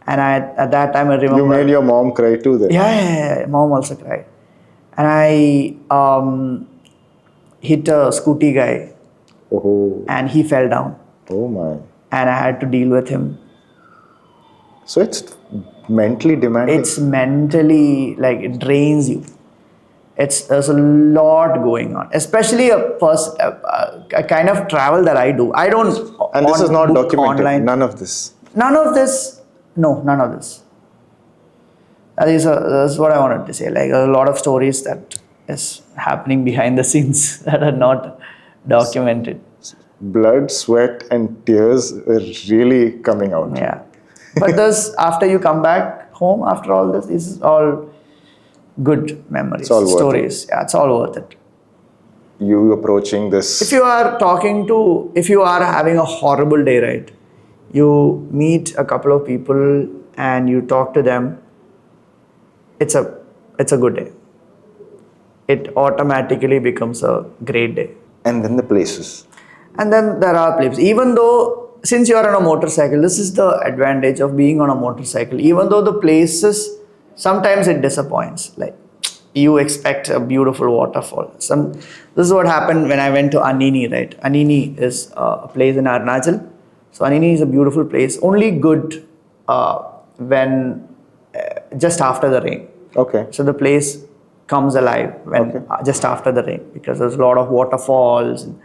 And at that time I remember. You made your mom cry too then? Yeah, mom also cried. And I hit a scooty guy, and he fell down. Oh my. And I had to deal with him. So it's mentally demanding? It's mentally, it drains you. There's a lot going on, especially a kind of travel that I do. I don't. And this is not documented. Online. None of this. None of this. No, none of this. That's what I wanted to say. A lot of stories that is happening behind the scenes that are not documented. Blood, sweat, and tears are really coming out. Yeah, but after you come back home after all this is all good memories, it's all stories. Yeah, it's all worth it. You approaching this. If you are having a horrible day, right? You meet a couple of people and you talk to them. It's a good day. It automatically becomes a great day. And then the places. And then there are places. Even though, since you are on a motorcycle, this is the advantage of being on a motorcycle. Even though the places, sometimes it disappoints. You expect a beautiful waterfall. This is what happened when I went to Anini, right? Anini is a place in Arunachal. So Anini is a beautiful place. Only good when just after the rain. Okay. So the place comes alive when just after the rain, because there's a lot of waterfalls, and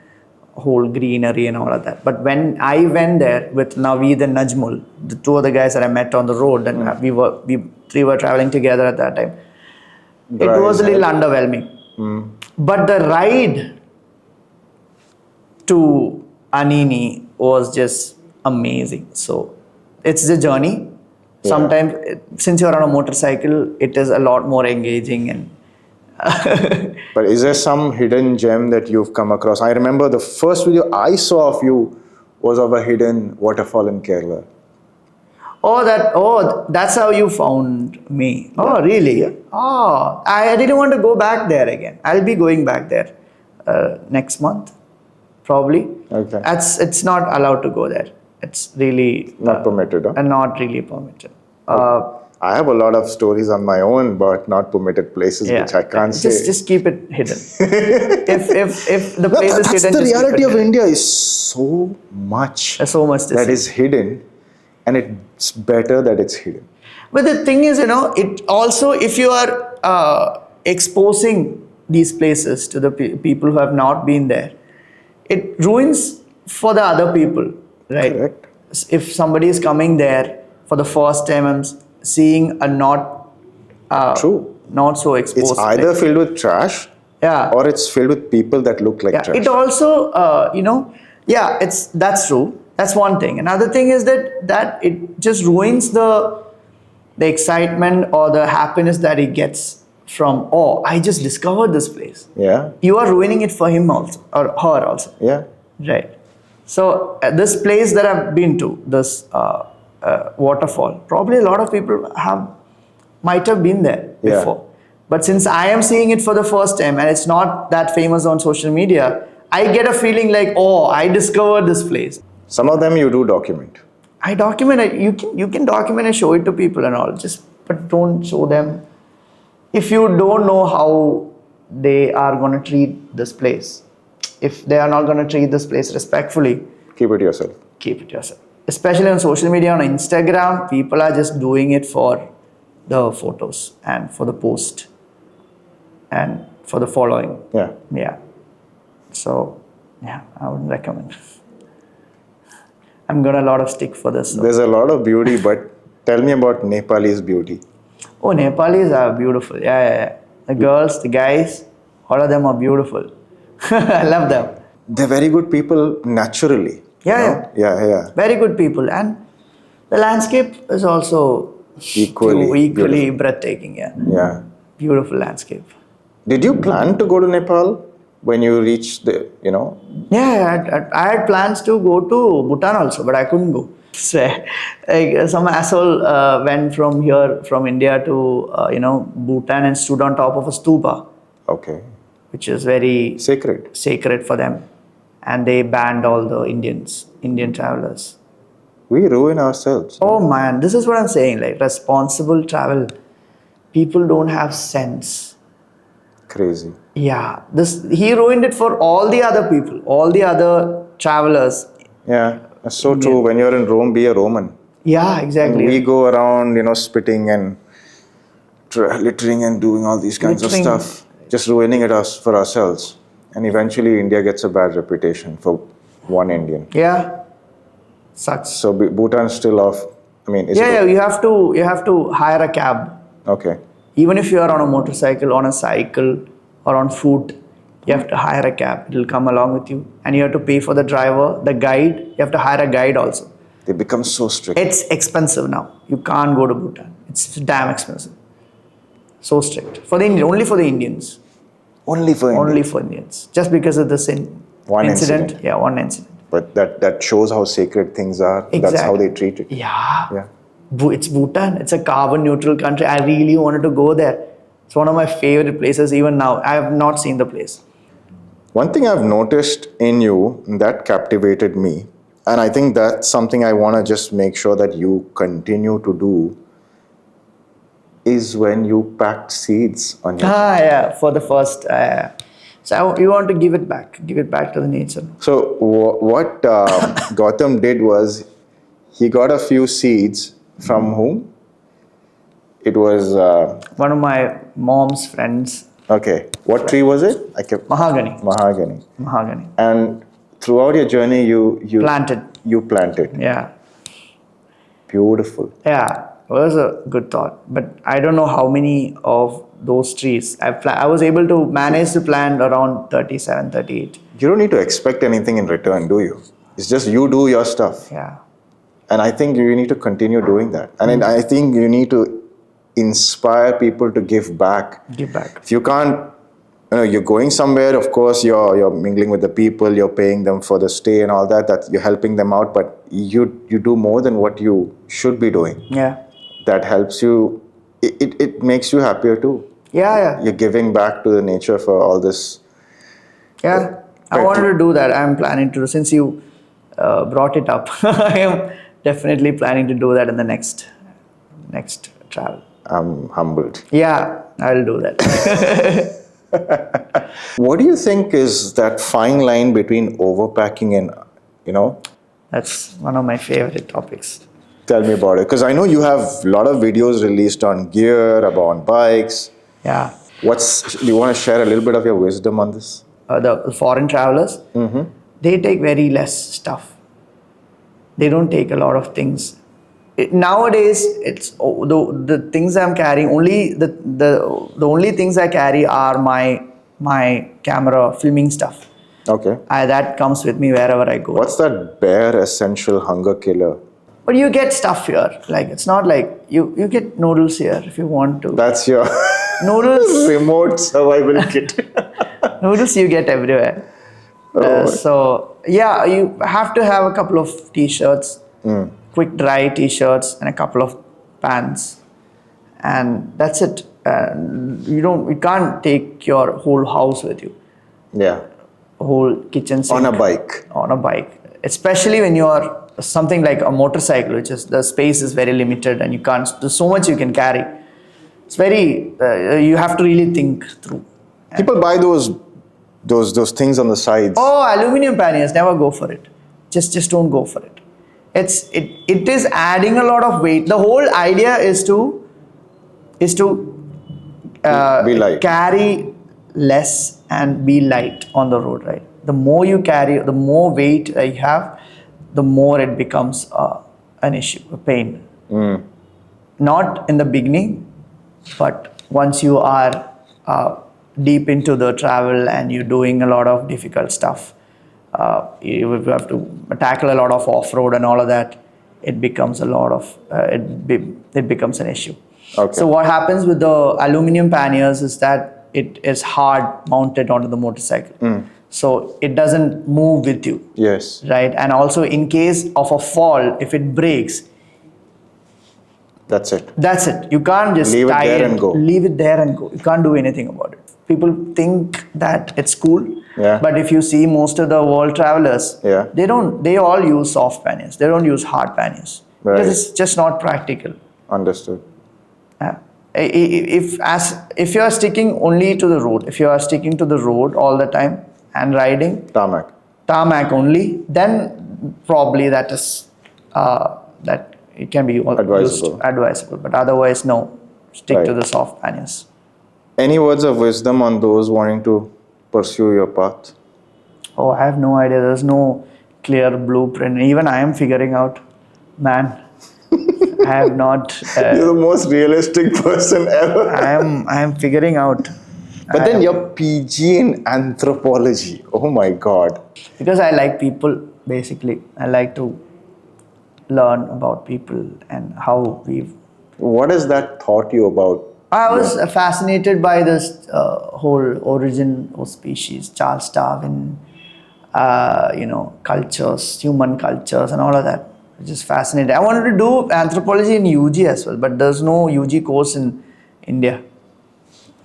whole greenery and all of that. But when I went there with Naveed and Najmul, the two of the guys that I met on the road, and we three were traveling together at that time, it was a little underwhelming. But the ride to Anini was just amazing. So it's the journey. Yeah. Sometimes, since you're on a motorcycle, it is a lot more engaging. And but is there some hidden gem that you've come across? I remember the first video I saw of you was of a hidden waterfall in Kerala. That's how you found me. Oh, really? Yeah. Oh, I didn't want to go back there again. I'll be going back there next month, probably. Okay. It's not allowed to go there. It's really not permitted. And not really permitted. I have a lot of stories on my own but not permitted places, which I can't say. Just keep it hidden. if the place is hidden, that's the reality of India. Is so much. There's so much that is hidden, and it's better that it's hidden. But the thing is, it also, if you are exposing these places to the people who have not been there, it ruins for the other people, right? Correct. If somebody is coming there for the first time and seeing a not so exposed. It's either filled with trash, or it's filled with people that look like trash. It also, that's true. That's one thing. Another thing is that it just ruins the excitement or the happiness that he gets from, I just discovered this place. Yeah. You are ruining it for him also, or her also. Yeah. Right. So this place that I've been to, this waterfall, probably a lot of people might have been there before. But since I am seeing it for the first time and it's not that famous on social media, I get a feeling like, oh, I discovered this place. Some of them you do document. I document it. You can document and show it to people and all. But don't show them. If you don't know how they are going to treat this place, if they are not going to treat this place respectfully, Keep it yourself. keep it yourself. Especially on social media, on Instagram, people are just doing it for the photos and for the post and for the following. Yeah. Yeah. So, yeah, I wouldn't recommend. I'm got a lot of stick for this. So. There's a lot of beauty, but tell me about Nepalese beauty. Oh, Nepalis are beautiful. Yeah. The girls, the guys, all of them are beautiful. I love them. They're very good people naturally. Yeah. Yeah. Very good people. And the landscape is also Equally breathtaking. Yeah. Yeah. Beautiful landscape. Did you plan to go to Nepal when you reached the, Yeah, I had plans to go to Bhutan also, but I couldn't go. So, like, some asshole went from India to Bhutan and stood on top of a stupa, Okay. which is very Sacred. for them, and they banned all the Indian travelers. We ruin ourselves. Oh man, this is what I'm saying. Like responsible travel, people don't have sense. Crazy. Yeah, he ruined it for all the other people, all the other travelers. Yeah, that's so true. When you're in Rome, be a Roman. Yeah, exactly. We go around, spitting and littering and doing all these kinds of stuff, just ruining it for ourselves. And eventually, India gets a bad reputation for one Indian. Yeah, sucks. So Bhutan's still off. I mean, you have to hire a cab. Okay. Even if you are on a motorcycle, on a cycle, or on foot, you have to hire a cab. It will come along with you, and you have to pay for the driver, the guide. You have to hire a guide also. They become so strict. It's expensive now. You can't go to Bhutan. It's damn expensive. So strict only for the Indians. Only for Indians. Just because of this one incident. Yeah, one incident. But that shows how sacred things are. Exactly. That's how they treat it. Yeah. It's Bhutan. It's a carbon neutral country. I really wanted to go there. It's one of my favorite places even now. I have not seen the place. One thing I've noticed in you that captivated me, and I think that's something I want to just make sure that you continue to do, is when you packed seeds on your For the first. So you want to give it back to the nature. So what Gautham did was he got a few seeds from whom? It was one of my mom's friends. Okay. What tree was it? Mahogany. And throughout your journey, you planted. You planted. Yeah. Beautiful. Yeah, it was a good thought. But I don't know how many of those trees. I was able to manage to plant around 37, 38. You don't need to expect anything in return, do you? It's just you do your stuff. Yeah. And I think you need to continue doing that. And I think you need to inspire people to give back. If you can't, you're going somewhere, of course, you're mingling with the people, you're paying them for the stay and all that you're helping them out, but you do more than what you should be doing. Yeah. That helps you, it makes you happier too. Yeah. You're giving back to the nature for all this. Yeah. I wanted to do that. I'm planning to, since you brought it up, I am definitely planning to do that in the next travel. I'm humbled. Yeah, I'll do that. What do you think is that fine line between overpacking and, That's one of my favorite topics. Tell me about it. Because I know you have a lot of videos released on gear, on bikes. Yeah. Do you want to share a little bit of your wisdom on this? The foreign travelers, they take very less stuff. They don't take a lot of things. Nowadays, it's the things I'm carrying. Only the only things I carry are my camera filming stuff. Okay. That comes with me wherever I go. What's that bare essential hunger killer? But you get stuff here. Like it's not like you get noodles here if you want to. That's your noodles remote survival kit. Noodles you get everywhere. So yeah, you have to have a couple of t-shirts, quick dry t-shirts, and a couple of pants, and that's it. You can't take your whole house with you. Yeah. whole kitchen sink. On a bike. On a bike. Especially when you are something like a motorcycle, which is the space is very limited and you can't, there's so much you can carry. It's very, you have to really think through. People buy those things on the sides. Oh, aluminum panniers, never go for it. Just don't go for it. It is adding a lot of weight. The whole idea is to Be light. carry less and be light on the road, right? The more you carry, the more weight you have, the more it becomes an issue, a pain. Not in the beginning, but once you are deep into the travel and you're doing a lot of difficult stuff, you have to tackle a lot of off-road and all of that, it becomes a lot of, it becomes an issue. Okay. So what happens with the aluminum panniers is that it is hard mounted onto the motorcycle. So it doesn't move with you. Yes. Right? And also in case of a fall, if it breaks, That's it. that's it. You can't just Leave it tie there and go. Leave it there and go. You can't do anything about it. People think that it's cool. Yeah. But if you see most of the world travelers, Yeah. they all use soft panniers. They don't use hard panniers. Right. Because it's just not practical. Understood. If you are sticking only to the road, if you are sticking to the road all the time and riding Tarmac. only, then probably that is that it can be advisable. But otherwise, no, stick to Right. the soft panniers. Any words of wisdom on those wanting to pursue your path? Oh, I have no idea. There's no clear blueprint. Even I am figuring out, man. I have not. You're the most realistic person ever. I am figuring out. But then you're PG in anthropology. Oh my God. Because I like people, basically. I like to learn about people and how we've. What has that taught you about? I was fascinated by this whole origin of species, Charles Darwin, cultures, human cultures, and all of that. Which is fascinating. I wanted to do anthropology in UG as well, but there's no UG course in India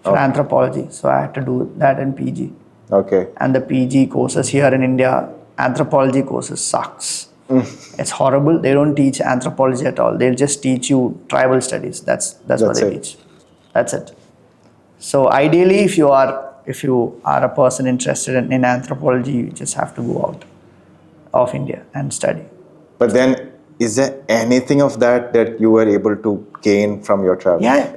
for anthropology, so I had to do that in PG. Okay. And the PG courses here in India, anthropology courses sucks. It's horrible. They don't teach anthropology at all. They'll just teach you tribal studies. That's what they teach. That's it. So ideally, if you are a person interested in anthropology, you just have to go out of India and study. But then, is there anything of that you were able to gain from your travel? Yeah.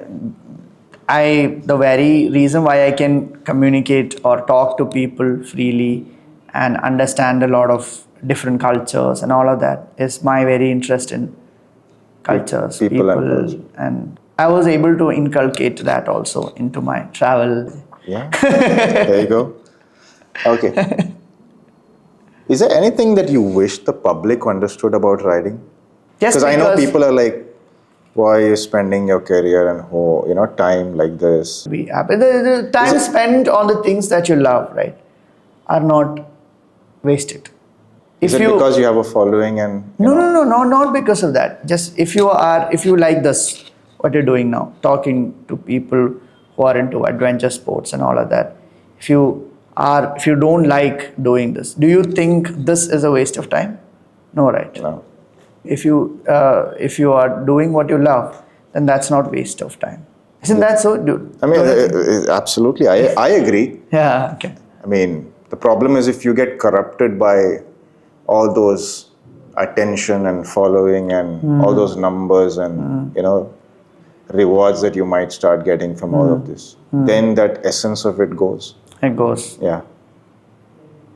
The very reason why I can communicate or talk to people freely and understand a lot of different cultures and all of that is my very interest in cultures, people and and I was able to inculcate that also into my travel. Yeah. There you go. Okay. Is there anything that you wish the public understood about riding? Because I know people are like, why are you spending your career and time like this? Be happy. The time spent on the things that you love, right, are not wasted. Is it because you have a following and No, not because of that. Just if you like this, what you're doing now, talking to people who are into adventure sports and all of that. If you don't like doing this, do you think this is a waste of time? No, right? No. If you are doing what you love, then that's not waste of time. Isn't that so, dude? I mean, absolutely. I agree. Yeah. Okay. I mean, the problem is if you get corrupted by all those attention and following and all those numbers and rewards that you might start getting from all of this, then that essence of it goes. It goes. Yeah.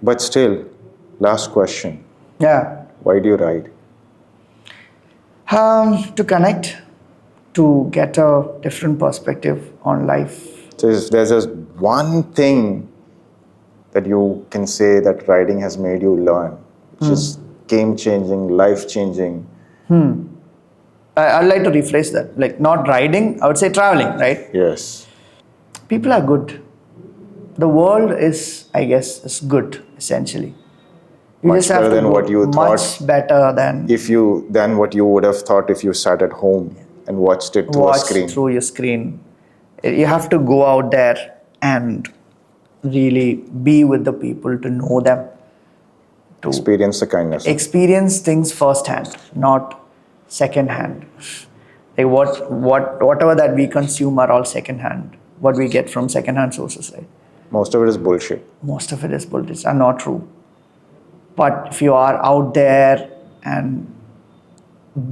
But still, last question. Yeah. Why do you ride? To connect, to get a different perspective on life. So there's just one thing that you can say that riding has made you learn, which is game-changing, life-changing. I'd like to rephrase that. Like not riding, I would say traveling, right? Yes. People are good. The world is, I guess, is good, essentially. You Much just have better to than go what you thought. Much better than what you would have thought if you sat at home and watched it through a screen. Through your screen. You have to go out there and really be with the people, to know them, to Experience the kindness. experience things firsthand, not secondhand. Like whatever that we consume are all secondhand. What we get from secondhand sources, right? Most of it is bullshit. Most of it is bullshit and not true. But if you are out there and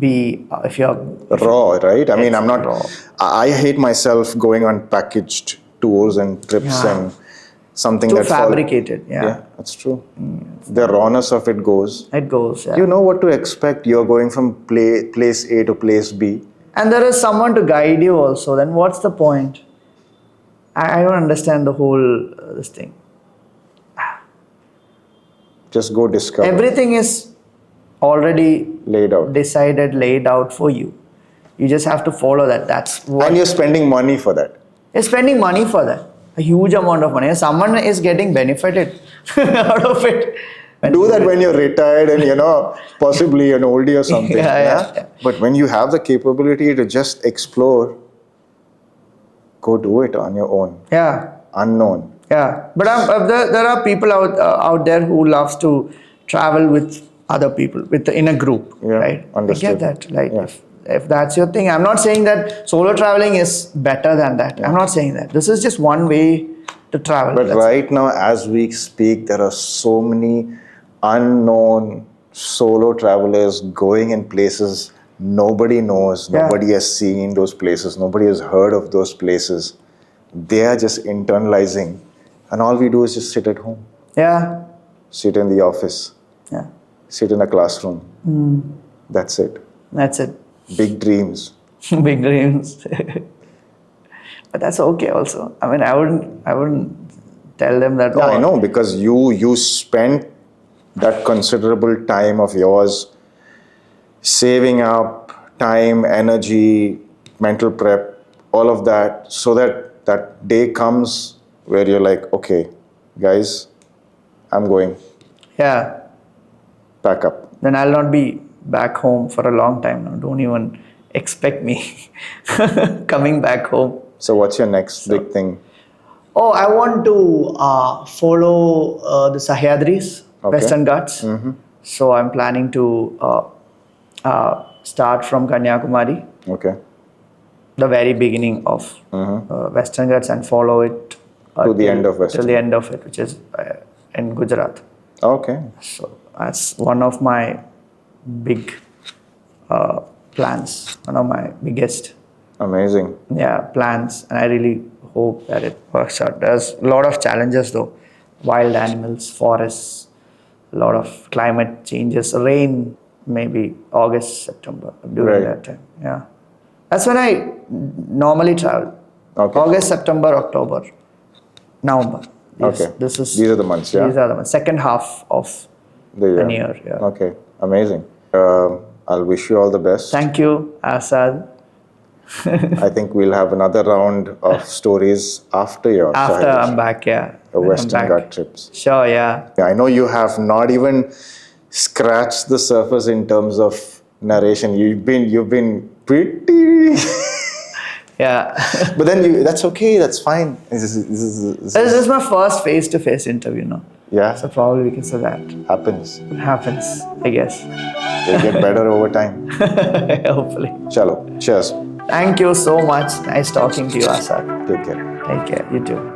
if you're Raw, right? I mean, I'm not. raw. I hate myself going on packaged tours and trips Yeah. and something too that fabricated, Yeah, that's true. The rawness of it goes. it goes. Yeah. You know what to expect. You're going from place A to place B. And there is someone to guide you also. Then what's the point? I don't understand the whole this thing. Just go discover. Everything is already Laid out. decided, laid out for you. You just have to follow that. That's what And you're spending money for that. you're spending money for that. A huge amount of money. Someone is getting benefited out of it. Do that when you're retired and possibly an oldie or something. Yeah. But when you have the capability to just explore, go do it on your own. Yeah. Unknown. Yeah, but there are people out there who loves to travel with other people, in a group, Yeah, right? understood. I get that. Like Yeah. if that's your thing, I'm not saying that solo traveling is better than that. I'm not saying that. This is just one way to travel. But That's right now, as we speak, there are so many unknown solo travelers going in places nobody knows, Yeah. nobody has seen those places, nobody has heard of those places. They are just internalizing, and all we do is just sit at home, Yeah, sit in the office, yeah, sit in a classroom. That's it. that's it. Big dreams. Big dreams. But that's okay also. I mean, I wouldn't tell them that. Yeah, oh, I know, because you spent that considerable time of yours saving up time, energy, mental prep, all of that, so that day comes where you're like, okay, guys, I'm going. Yeah. Pack up. Then I'll not be back home for a long time now. Don't even expect me coming back home. So what's your next big thing? Oh, I want to follow the Sahyadris, Okay. Western Ghats. So I'm planning to start from Kanyakumari, Okay. the very beginning of Western Ghats, and follow it To the end of Western. till the end of it, which is in Gujarat. Okay. So that's one of my big plans, one of my biggest Amazing. plans, and I really hope that it works out. There's a lot of challenges though: wild animals, forests, a lot of climate changes, rain, maybe August, September, during Right. that time. Yeah, that's when I normally travel. Okay. August, September, October, November. Okay. These are the months, yeah? These are the months. Second half of The an year. Yeah. Okay. Amazing. I'll wish you all the best. Thank you, Asad. I think we'll have another round of stories after your After Sahyadris, I'm back, yeah. the When I'm Western back. Ghat trips. Sure, yeah. I know you have not even scratched the surface in terms of narration. You've been pretty, Yeah. but then that's okay. That's fine. This This is my first face-to-face interview, no? yeah, So probably we can say that. happens. It happens, I guess. They get better over time. Hopefully. Chalo. Cheers. Thank you so much. Nice talking to you, Asad. Take care. Take care. You too.